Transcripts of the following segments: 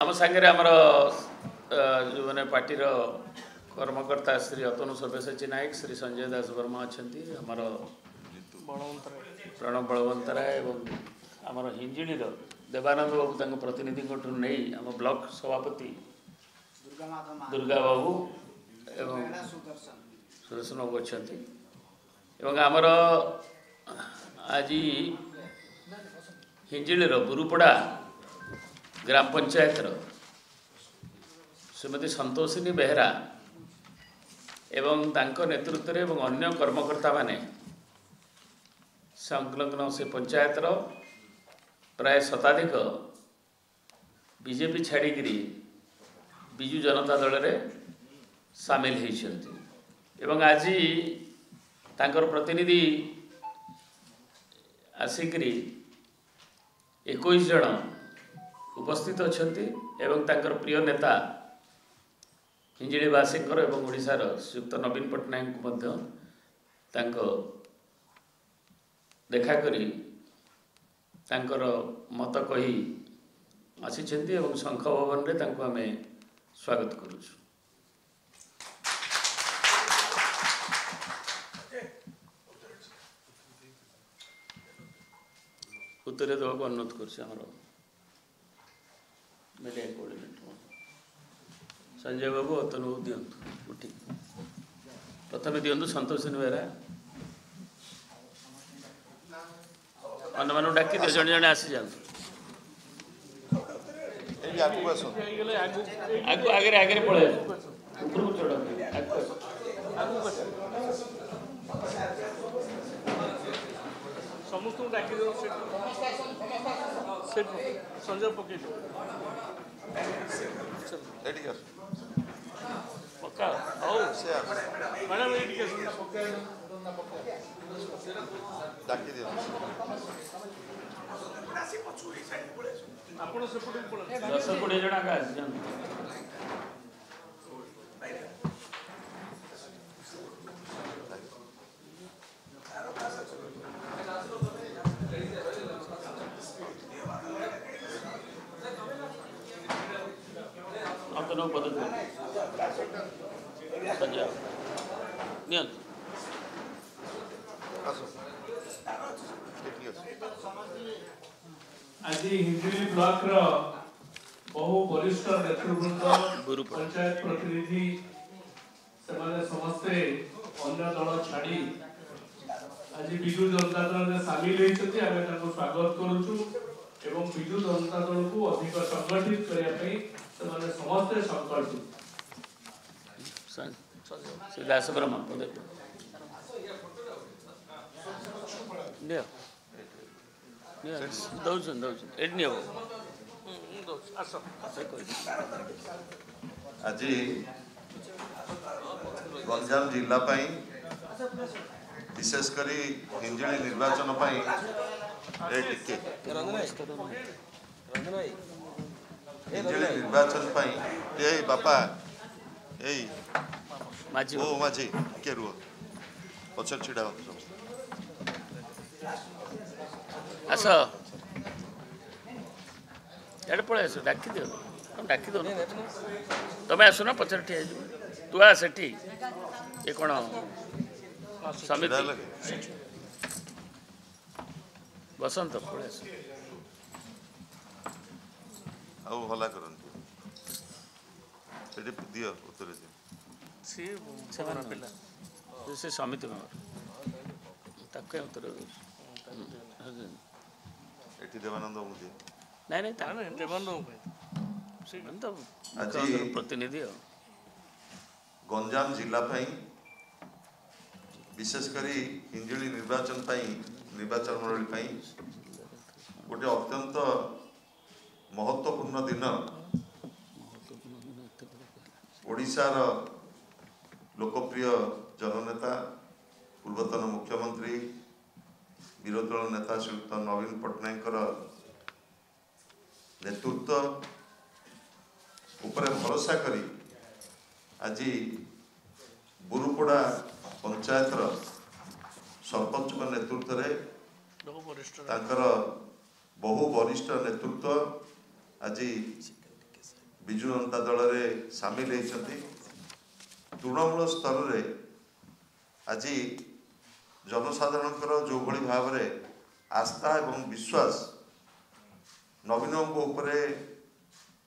आम सांगे आमर जो मैंने पार्टी कर्मकर्ता श्री अतनु सब्यसाची नायक श्री संजय दास वर्मा अच्छा आमर प्रणव बलवंतराय एवं आमर हिंजिड़ी देवानंद बाबू प्रतिनिधि नहीं आम ब्लॉक सभापति दुर्गा बाबू एवं सुदर्शन बाबू अच्छा आमर आज हिंजिड़ी बुरुपड़ा ग्राम पंचायत श्रीमती संतोषिनी बेहरा एवं तांको नेतृत्व रे एवं अन्य कर्मकर्ता माने संलग्न से पंचायत प्राय शताधिक बीजेपी छाड़िकी विजु जनता दल रे सामिल होती आज तांकर प्रतिनिधि आसिक 21 जन उपस्थित अच्छा तांकर प्रिय नेता हिंजिड़ीवासी एवं ओडिशार श्रीयुक्त नवीन पट्टनायक को देखा करी तांकर मत कही आसी शंख भवन रे तांको आमे स्वागत करूछु। उत्तर देवा अनुरोध कर मीडिया कोऑर्डिनेटर संजय बाबू अतनु दिंतु उठी प्रथम दिंतु संतोषिनी बेहरा अन्न मान डाकी दियो जन जन आसी जातु आगु आगे आगे पळे ऊपर को चढ़ा आगु समस्त डाकी दो सेट संजय पके पक्का आओ मैडम डाकी दियो आपण सेपटे पळे 10-20 जण का अंतनो पद्धति संजय नियंत आज हिंजिड़ी ब्लॉक रो बहु वरिष्ठ नेतृवृंद पंचायत प्रतिनिधि समस्ते अन्य दल छाड़ी आज विजु जनता दल में सामिल होती स्वागत करुचु एवं विजु जनता दल को अधिक संगठित करने समस्ते संकल्पित दास ब्रह्म दौन आज गंजाम जिला विशेषकर हिंजिड़ी निर्वाचन हिंजिड़ी निर्वाचन बापा माझी ओ माझी के रुह पचर छिड़ा आस यार पड़े आस डाकी दियो डाकी दो तुम आसुना पचर ठिया तू आ सेठी ये कौन समिति बसंत पड़े आस आउ हला करन सेठी दियो उत्तर दियो से समिति मेम्बर उत्तर एटी देवानंद मुझे नहीं देवानंद तो प्रतिनिधि गंजाम जिला विशेषकर हिंजिड़ी निर्वाचन निर्वाचन मंडली गोटे अत्यंत महत्वपूर्ण दिन ओडिशार लोकप्रिय जननेता पूर्वतन मुख्यमंत्री विरोधी दल नेता श्रीयुक्त नवीन पट्टनायक नेतृत्व उपरे भरोसा करी आज बुरुपड़ा पंचायत सरपंच नेतृत्व रे बहु वरिष्ठ नेतृत्व आज ବିଜୁ ଜନତା ଦଳରେ ସାମିଲ ହେଇଛନ୍ତି। ତୃଣମୂଳ ସ୍ତରରେ ଆଜି ଜନସାଧାରଣଙ୍କର ଯେଉଁଭଳି ଭାବରେ ଆସ୍ଥା ଏବଂ ବିଶ୍ୱାସ ନବୀନଙ୍କ ଉପରେ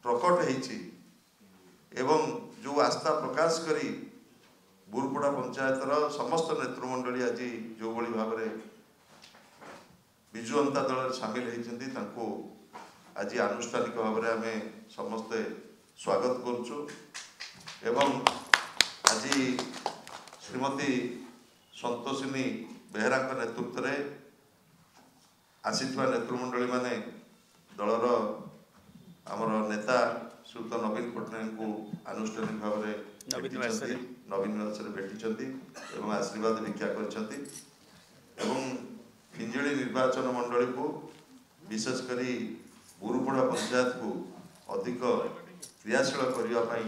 ପ୍ରକଟ ହେଇଛି ଏବଂ ଯେଉଁ ଆସ୍ଥା ପ୍ରକାଶ କରି ବୁରୁପଡ଼ା ପଞ୍ଚାୟତର ସମସ୍ତ ନେତୃମଣ୍ଡଳୀ ଆଜି ଯେଉଁଭଳି ଭାବରେ ବିଜୁ ଜନତା ଦଳରେ ସାମିଲ ହେଇଛନ୍ତି ତାଙ୍କୁ ଆଜି ଆନୁଷ୍ଠାନିକ ଭାବରେ ଆମେ ସମସ୍ତେ ସ୍ୱାଗତ କରୁଛୁ। ଏବଂ ଆଜି ଶ୍ରୀମତୀ ସନ୍ତୋଷିନୀ ବେହେରାଙ୍କ ନେତୃତ୍ୱରେ ଆସିଥିବା ନେତୃମଣ୍ଡଳୀ ମାନେ ଦଳର ଆମର ନେତା ଶ୍ରୀଯୁକ୍ତ ନବୀନ ପଟ୍ଟନାୟକଙ୍କୁ ଆନୁଷ୍ଠାନିକ ଭାବରେ ନବୀନ ନିବାସରେ ଭେଟିଛନ୍ତି ଏବଂ ଆଶୀର୍ବାଦ ଭିକ୍ଷା କରିଛନ୍ତି ଏବଂ ହିଞ୍ଜିଳି ନିର୍ବାଚନ ମଣ୍ଡଳୀକୁ ବିଶେଷ କରି ବୁରୁପଡ଼ା ପଞ୍ଚାୟତକୁ ଅଧିକ କ୍ରିୟାଶୀଳ କରିବା ପାଇଁ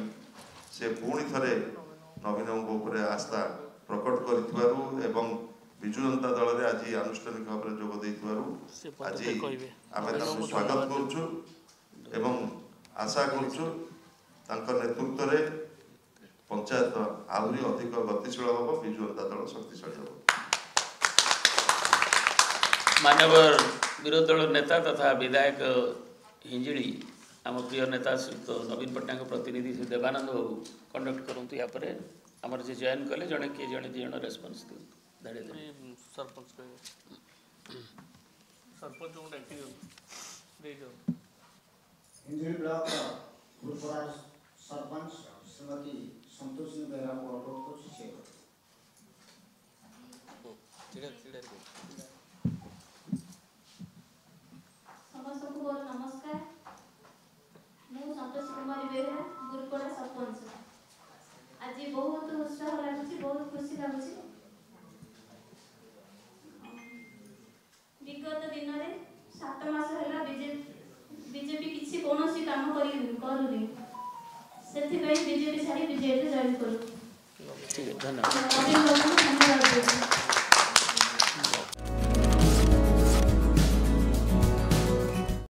ସେ ପୁଣି ଥରେ ନବୀନଙ୍କ ଉପରେ ଆସ୍ଥା ପ୍ରକଟ କରିଥିବାରୁ ଏବଂ ବିଜୁ ଜନତା ଦଳରେ ଆଜି ଆନୁଷ୍ଠାନିକ ଭାବରେ ଯୋଗ ଦେଇଥିବାରୁ ଆଜି ଆମେ ତାଙ୍କୁ ସ୍ୱାଗତ କରୁଛୁ ଏବଂ ଆଶା କରୁଛୁ ତାଙ୍କ ନେତୃତ୍ୱରେ ପଞ୍ଚାୟତ ଆହୁରି ଅଧିକ ଗତିଶୀଳ ହେବ, ବିଜୁ ଜନତା ଦଳ ଶକ୍ତିଶାଳୀ ହେବ। माननीय विरोधी दल नेता तथा विधायक हिंजिड़ी आम प्रिय नेता श्रीयुक्त नवीन पट्टनायक प्रतिनिधि श्री देवानंद बाबू कंडक्ट करते यहाँ पर आमर जी जॉइन कले जड़े किए जड़े दी जन रेस्पन्स धाड़ी सरपंच सरपंच हिंजिड़ी ब्लॉक बुरुपड़ा सरपंच श्रीमती संतोषिनी बेहरा को अनुरोध कर समस्त को बहुत नमस्कार। मु संतोष कुमारी बेहरा बुरुपड़ा सरपंच। आज बहुत उत्साह लगुच, बहुत खुशी लगुच। विगत दिन में 7 मास है बीजेपी किसी कौन काम करूनी से बीजेपी छाड़ी बीजेपी जॉइन करूँ। ठीक है, धन्यवाद।